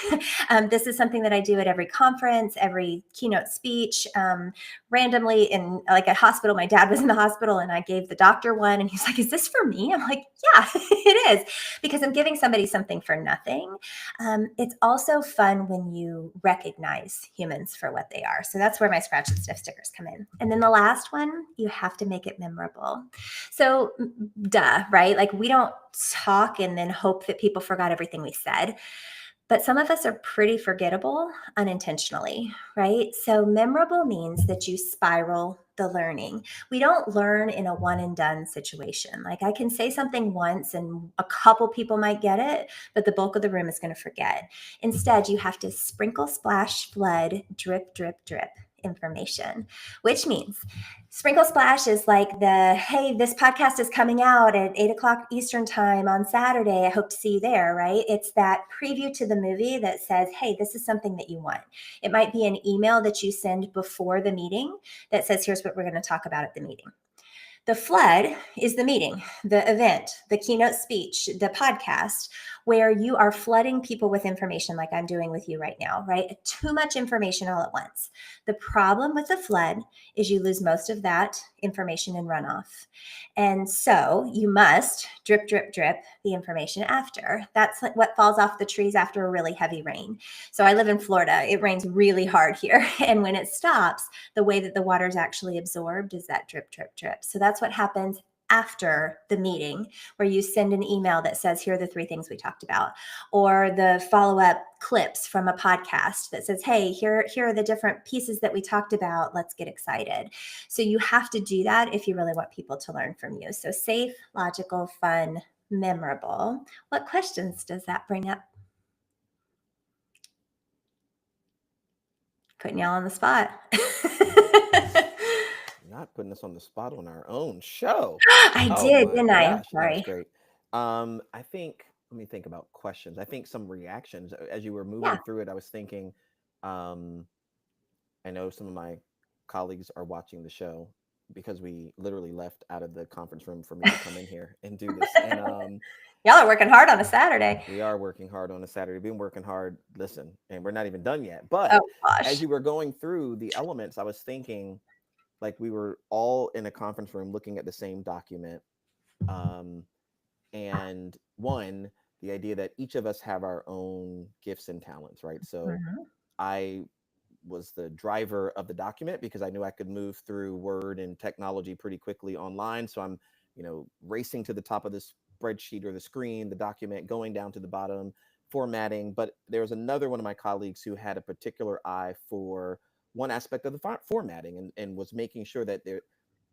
This is something that I do at every conference, every keynote speech. Randomly in like a hospital, my dad was in the hospital, and I gave the doctor one, and he's like, "Is this for me?" I'm like, "Yeah, it is," because I'm giving somebody something for nothing. It's also fun when you recognize humans for what they are. So that's where my scratch and sniff stickers come in. And then the last one, you have to make it memorable. So, duh, right? Like we don't talk and then hope that people forgot everything we said. But some of us are pretty forgettable unintentionally, right? So memorable means that you spiral the learning. We don't learn in a one and done situation. Like I can say something once and a couple people might get it, but the bulk of the room is going to forget. Instead, you have to sprinkle, splash, flood, drip, drip, drip information, which means sprinkle splash is like the, hey, this podcast is coming out at 8 o'clock Eastern time on Saturday. I hope to see you there, right? It's that preview to the movie that says, hey, this is something that you want. It might be an email that you send before the meeting that says, here's what we're going to talk about at the meeting. The flood is the meeting, the event, the keynote speech, the podcast, where you are flooding people with information like I'm doing with you right now, right? Too much information all at once. The problem with the flood is you lose most of that information in runoff. And so you must drip, drip, drip the information after. That's what falls off the trees after a really heavy rain. So I live in Florida. It rains really hard here. And when it stops, the way that the water is actually absorbed is that drip, drip, drip. So that's what happens after the meeting, where you send an email that says, here are the 3 things we talked about, or the follow-up clips from a podcast that says, hey, here are the different pieces that we talked about. Let's get excited. So you have to do that if you really want people to learn from you. So safe, logical, fun, memorable. What questions does that bring up? Putting y'all on the spot. Not putting us on the spot on our own show. I did, my didn't I? I'm gosh, that was sorry. great. I think, let me think about questions. I think some reactions as you were moving Yeah. through it. I was thinking, I know some of my colleagues are watching the show because we literally left out of the conference room for me to come in here and do this. And Y'all are working hard on a Saturday. we are working hard on a Saturday. We've been working hard. Listen, and we're not even done yet. But Oh gosh. as you were going through the elements, I was thinking, like, we were all in a conference room looking at the same document. And one, the idea that each of us have our own gifts and talents, right? So Mhm. I was the driver of the document because I knew I could move through Word and technology pretty quickly online. So I'm, racing to the top of this spreadsheet or the screen, the document, going down to the bottom, formatting. But there was another one of my colleagues who had a particular eye for one aspect of the formatting and was making sure that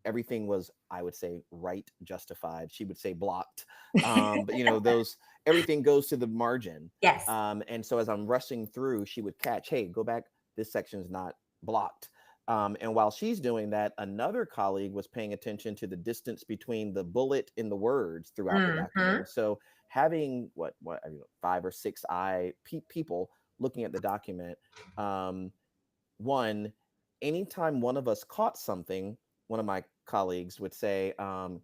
everything was, I would say, right, justified. She would say blocked. But those, everything goes to the margin. Yes. And so as I'm rushing through, she would catch, hey, go back. This section is not blocked. And while she's doing that, another colleague was paying attention to the distance between the bullet and the words throughout the document. And so having 5 or 6 people looking at the document, one, anytime one of us caught something, one of my colleagues would say,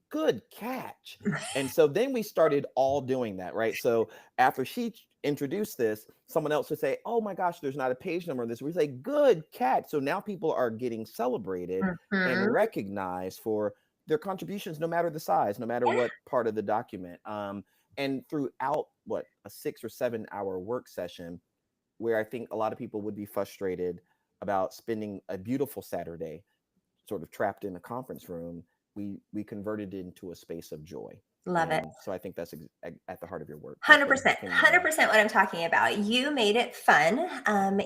good catch. And so then we started all doing that, right? So after she introduced this, someone else would say, oh my gosh, there's not a page number on this. We say, good catch. So now people are getting celebrated and recognized for their contributions, no matter the size, no matter what part of the document. And throughout a 6 or 7 hour work session, where I think a lot of people would be frustrated about spending a beautiful Saturday sort of trapped in a conference room, we converted it into a space of joy. Love it. So I think that's at the heart of your work. 100%, 100% what I'm talking about. You made it fun,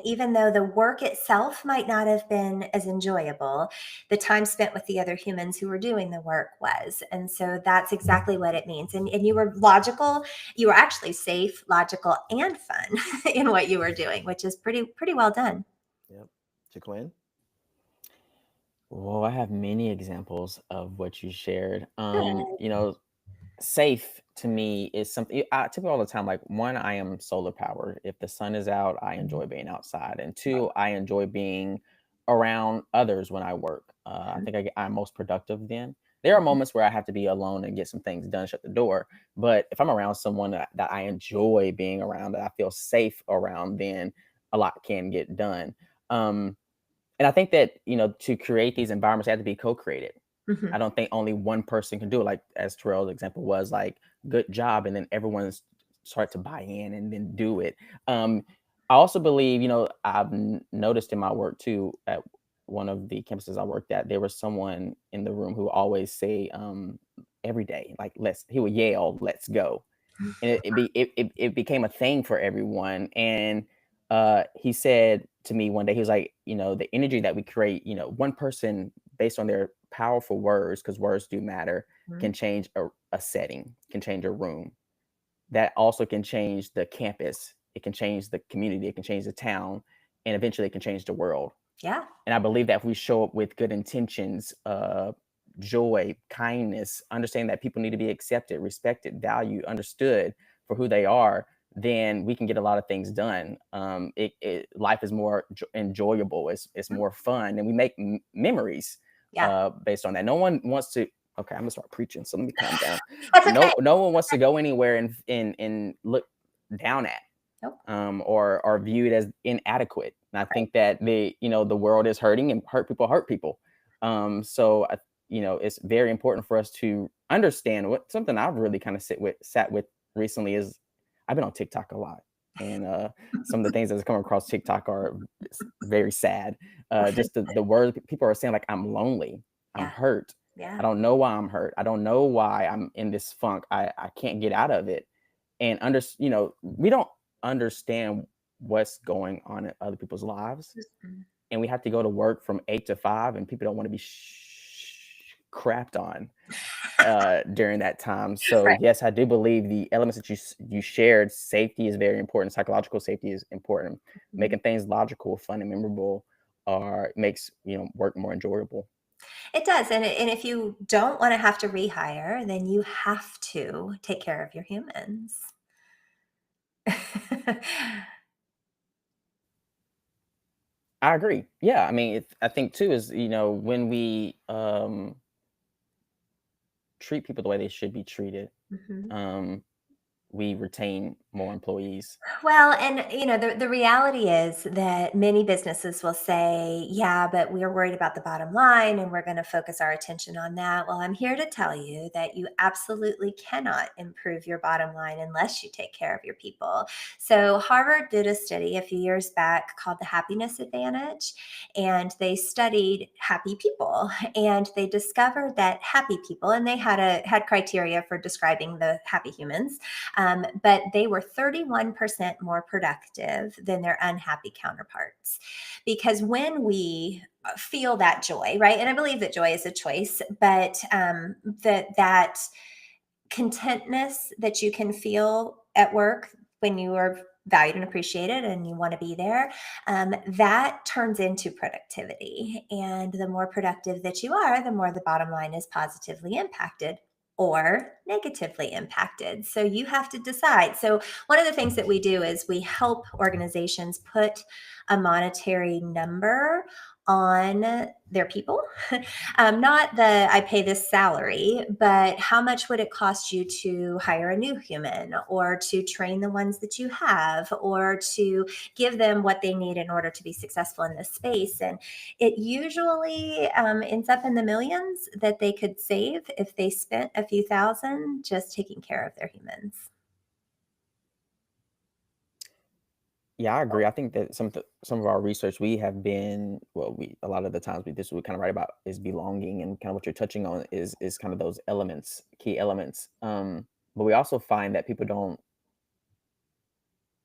even though the work itself might not have been as enjoyable. The time spent with the other humans who were doing the work was. And so that's exactly what it means. And you were logical. You were actually safe, logical, and fun in what you were doing, which is pretty well done. Yep. Jaquin? Well, I have many examples of what you shared. Safe to me is something I tell people all the time. Like, one, I am solar powered. If the sun is out, I enjoy being outside. And two, I enjoy being around others when I work. I think I'm most productive then. There are moments where I have to be alone and get some things done, shut the door. But if I'm around someone that I enjoy being around, that I feel safe around, then a lot can get done. And I think that, to create these environments, they have to be co-created. I don't think only one person can do it. Like, as Terrell's example was, like, good job. And then everyone's start to buy in and then do it. I also believe, I've noticed in my work too, at one of the campuses I worked at, there was someone in the room who always say, every day, like, he would yell, let's go. And it became a thing for everyone. And he said to me one day, he was like, the energy that we create, one person, based on their powerful words, because words do matter, can change a setting, can change a room. That also can change the campus. It can change the community. It can change the town. And eventually it can change the world. Yeah. And I believe that if we show up with good intentions, joy, kindness, understanding that people need to be accepted, respected, valued, understood for who they are, then we can get a lot of things done. Life is more enjoyable. It's more fun, and we make memories based on that. No one wants to. Okay, I'm gonna start preaching, so let me calm down. Okay. No one wants to go anywhere and look down at, or viewed as inadequate. And I think that the world is hurting, and hurt people. So it's very important for us to understand something I've really kind of sat with recently is, I've been on TikTok a lot, and some of the things that's come across TikTok are very sad. Just the words people are saying, like, I'm lonely, I'm hurt, I Yeah. don't know why I'm hurt. I don't know why I'm in this funk. I can't get out of it. And we don't understand what's going on in other people's lives. Mhm. And we have to go to work from 8 to 5, and people don't want to be crapped on during that time. So Right. yes, I do believe the elements that you shared. Safety is very important. Psychological safety is important. Mhm. Making things logical, fun, and memorable makes work more enjoyable. It does. And if you don't want to have to rehire, then you have to take care of your humans. I agree. Yeah, I mean, I think too is when we treat people the way they should be treated, Mhm. um, we retain more employees. Well, and the reality is that many businesses will say, yeah, but we're worried about the bottom line and we're going to focus our attention on that. Well, I'm here to tell you that you absolutely cannot improve your bottom line unless you take care of your people. So, Harvard did a study a few years back called the Happiness Advantage, and they studied happy people, and they discovered that happy people, and they had criteria for describing the happy humans, but they were 31% more productive than their unhappy counterparts. Because when we feel that joy, right? And I believe that joy is a choice, but that contentness that you can feel at work when you are valued and appreciated and you want to be there, that turns into productivity. And the more productive that you are, the more the bottom line is positively impacted or negatively impacted. So you have to decide. So, one of the things that we do is we help organizations put a monetary number on their people. Not the I pay this salary, but how much would it cost you to hire a new human or to train the ones that you have or to give them what they need in order to be successful in this space? And it usually ends up in the millions that they could save if they spent a few thousand just taking care of their humans. Yeah, I agree. I think that some of our research we have been we a lot of the times we kind of write about is belonging, and kind of what you're touching on is kind of those elements, key elements. But we also find that people don't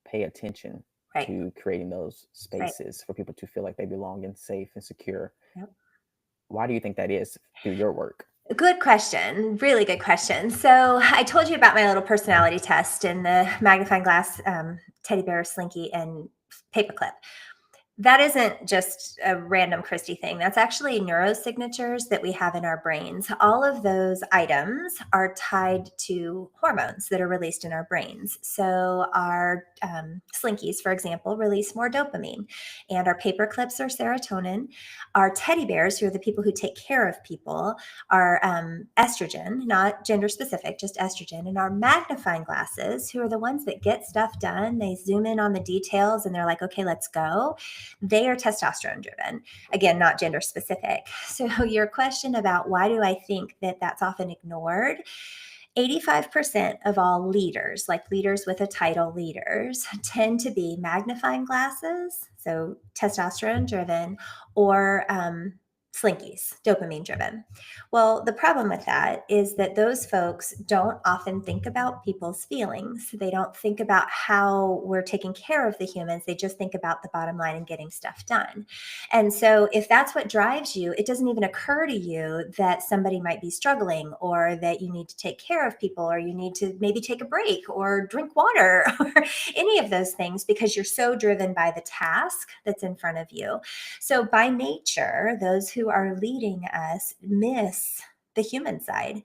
pay attention Right, to creating those right. spaces for people to feel like they belong and safe and secure. Yep. Why do you think that is through your work? Good question. Really good question. So, I told you about my little personality test and the magnifying glass, teddy bear, slinky, and paperclip. That isn't just a random Christie thing. That's actually neurosignatures that we have in our brains. All of those items are tied to hormones that are released in our brains. So, our slinkies, for example, release more dopamine, and our paper clips are serotonin. Our teddy bears, who are the people who take care of people, are estrogen, not gender specific, just estrogen. And our magnifying glasses, who are the ones that get stuff done, they zoom in on the details and they're like, okay, let's go, they are testosterone driven. Again, not gender specific. So, your question about why do I think that that's often ignored? 85% of all leaders, like leaders with a title leaders, tend to be magnifying glasses, so testosterone driven, or slinkies, dopamine driven. Well, the problem with that is that those folks don't often think about people's feelings. They don't think about how we're taking care of the humans. They just think about the bottom line and getting stuff done. And so, if that's what drives you, it doesn't even occur to you that somebody might be struggling or that you need to take care of people or you need to maybe take a break or drink water or any of those things because you're so driven by the task that's in front of you. So, by nature, those who are leading us miss the human side.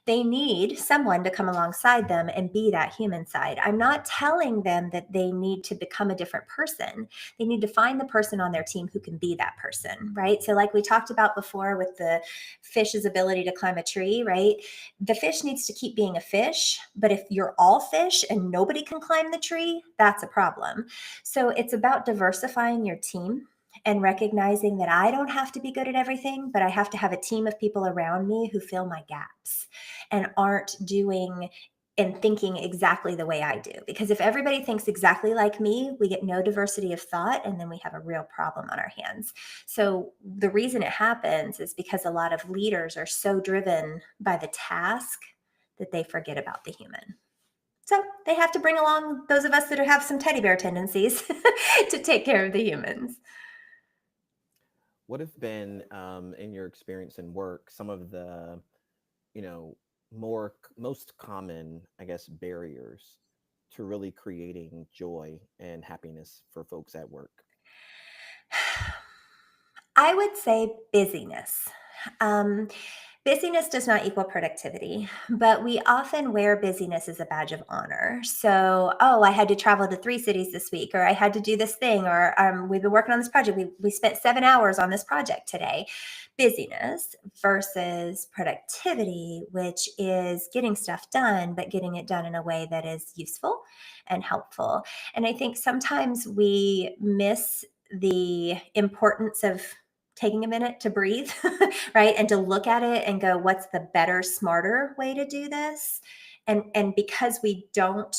They need someone to come alongside them and be that human side. I'm not telling them that they need to become a different person. They need to find the person on their team who can be that person, right? So, like we talked about before with the fish's ability to climb a tree, right? The fish needs to keep being a fish, but if you're all fish and nobody can climb the tree, that's a problem. So, it's about diversifying your team and recognizing that I don't have to be good at everything, but I have to have a team of people around me who fill my gaps and aren't doing and thinking exactly the way I do. Because if everybody thinks exactly like me, we get no diversity of thought, and then we have a real problem on our hands. So the reason it happens is because a lot of leaders are so driven by the task that they forget about the human. So they have to bring along those of us that have some teddy bear tendencies to take care of the humans. What have been, in your experience in work, some of the, most common, I guess, barriers to really creating joy and happiness for folks at work? I would say busyness. Um, Busyness does not equal productivity, but we often wear busyness as a badge of honor. So, oh, I had to travel to 3 cities this week, or I had to do this thing, or we've been working on this project. We spent 7 hours on this project today. Busyness versus productivity, which is getting stuff done, but getting it done in a way that is useful and helpful. And I think sometimes we miss the importance of taking a minute to breathe, right? And to look at it and go, what's the better, smarter way to do this? And because we don't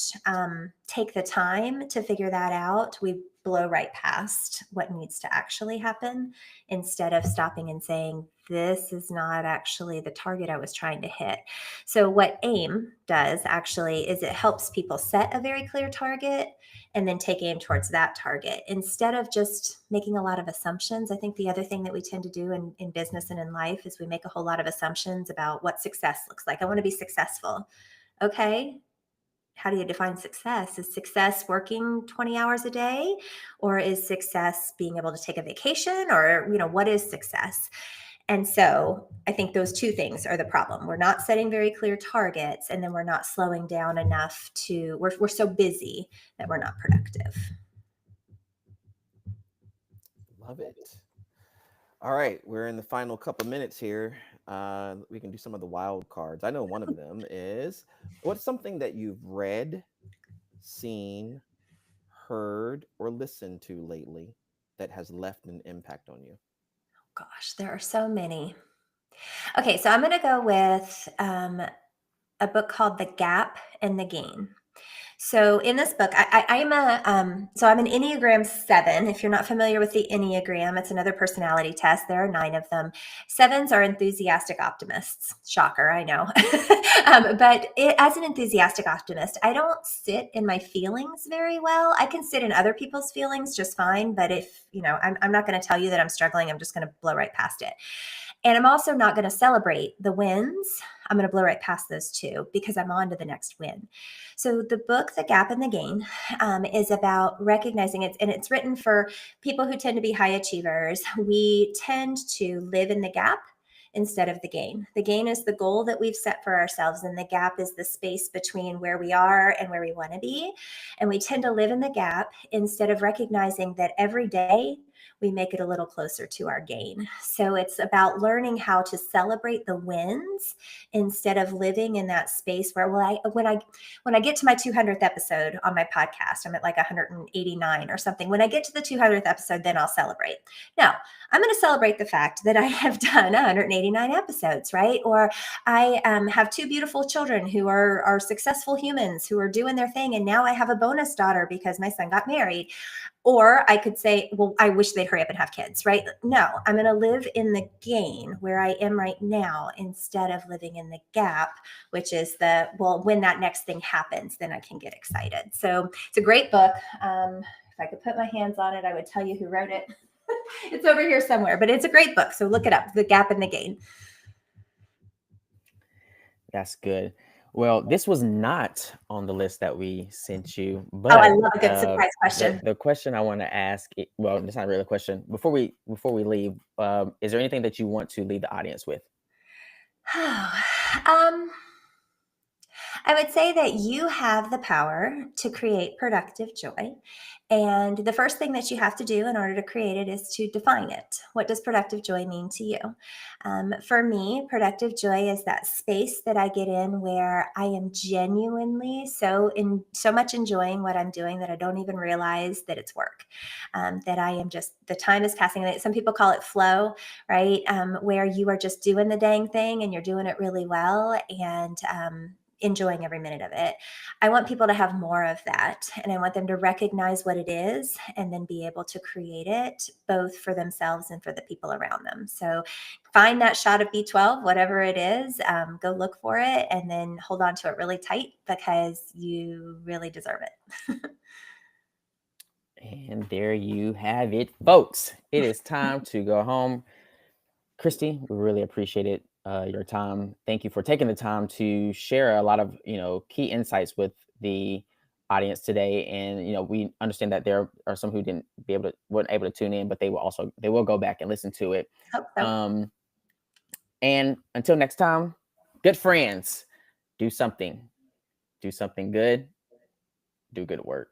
take the time to figure that out, we blow right past what needs to actually happen instead of stopping and saying, this is not actually the target I was trying to hit. So what AIM does actually is it helps people set a very clear target and then take aim towards that target instead of just making a lot of assumptions. I think the other thing that we tend to do in business and in life is we make a whole lot of assumptions about what success looks like. I want to be successful. Okay. How do you define success? Is success working 20 hours a day, or is success being able to take a vacation, or, what is success? And so I think those two things are the problem. We're not setting very clear targets, and then we're not slowing down enough we're so busy that we're not productive. Love it. All right, we're in the final couple minutes here. We can do some of the wild cards. I know one of them is, what's something that you've read, seen, heard, or listened to lately that has left an impact on you? Gosh, there are so many. Okay, so I'm going to go with a book called The Gap and the Gain. So in this book, I'm an Enneagram 7. If you're not familiar with the Enneagram, it's another personality test. There are 9 of them. 7s are enthusiastic optimists. Shocker, I know. As an enthusiastic optimist, I don't sit in my feelings very well. I can sit in other people's feelings just fine. But if, I'm not going to tell you that I'm struggling. I'm just going to blow right past it. And I'm also not going to celebrate the wins. I'm going to blow right past those too because I'm on to the next win. So the book, The Gap and the Gain, is about recognizing it, and it's written for people who tend to be high achievers. We tend to live in the gap instead of the gain. The gain is the goal that we've set for ourselves, and the gap is the space between where we are and where we want to be. And we tend to live in the gap instead of recognizing that every day we make it a little closer to our gain. So it's about learning how to celebrate the wins instead of living in that space where, when I get to my 200th episode on my podcast, I'm at like 189 or something. When I get to the 200th episode, then I'll celebrate. No, I'm going to celebrate the fact that I have done 189 episodes, right? Or I have 2 beautiful children who are successful humans who are doing their thing. And now I have a bonus daughter because my son got married. Or I could say, well, I wish they'd hurry up and have kids, right? No, I'm going to live in the gain where I am right now instead of living in the gap, which is when that next thing happens, then I can get excited. So it's a great book. If I could put my hands on it, I would tell you who wrote it. It's over here somewhere, but it's a great book. So look it up, The Gap and the Gain. That's good. Well, this was not on the list that we sent you, but I love a good surprise question. The question I want to ask, well, it's not really a question. Before we leave, is there anything that you want to leave the audience with? I would say that you have the power to create productive joy. And the first thing that you have to do in order to create it is to define it. What does productive joy mean to you? For me, productive joy is that space that I get in where I am genuinely so much enjoying what I'm doing that I don't even realize that it's work. That I am just, the time is passing. Some people call it flow, right? Where you are just doing the dang thing and you're doing it really well. And enjoying every minute of it. I want people to have more of that. And I want them to recognize what it is and then be able to create it both for themselves and for the people around them. So find that shot of B12, whatever it is, go look for it and then hold on to it really tight because you really deserve it. And there you have it, folks. It is time to go home. Christy, we really appreciate it, your time. Thank you for taking the time to share a lot of, key insights with the audience today. And, we understand that there are some who weren't able to tune in, but they will go back and listen to it. Hope so. And until next time, good friends, do something good, do good work.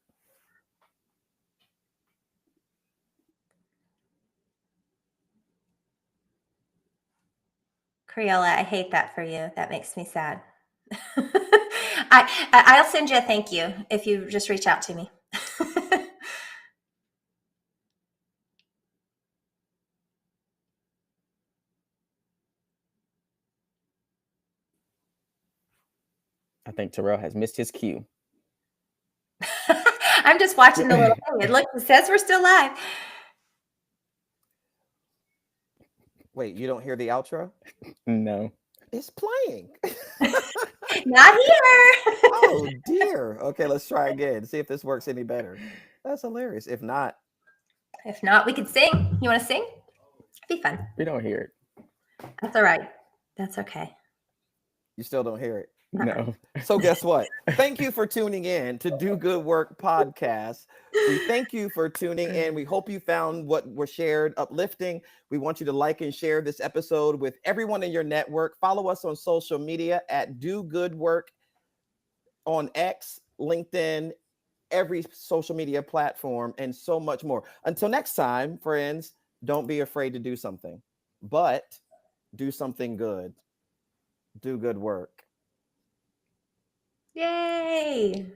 Crayola, I hate that for you. That makes me sad. I'll send you a thank you if you just reach out to me. I think Terrell has missed his cue. I'm just watching the little thing. It says we're still live. Wait, you don't hear the outro? No. It's playing. Not here. Oh dear. Okay, let's try again. See if this works any better. That's hilarious. If not, we could sing. You want to sing? It'd be fun. We don't hear it. That's all right. That's okay. you still don't hear it. No. So guess what? Thank you for tuning in to Do Good Work Podcast. We thank you for tuning in. We hope you found what was shared uplifting. We want you to like and share this episode with everyone in your network. Follow us on social media at Do Good Work on X, LinkedIn, every social media platform, and so much more. Until next time, friends, don't be afraid to do something, but do something good. Do good work. Yay.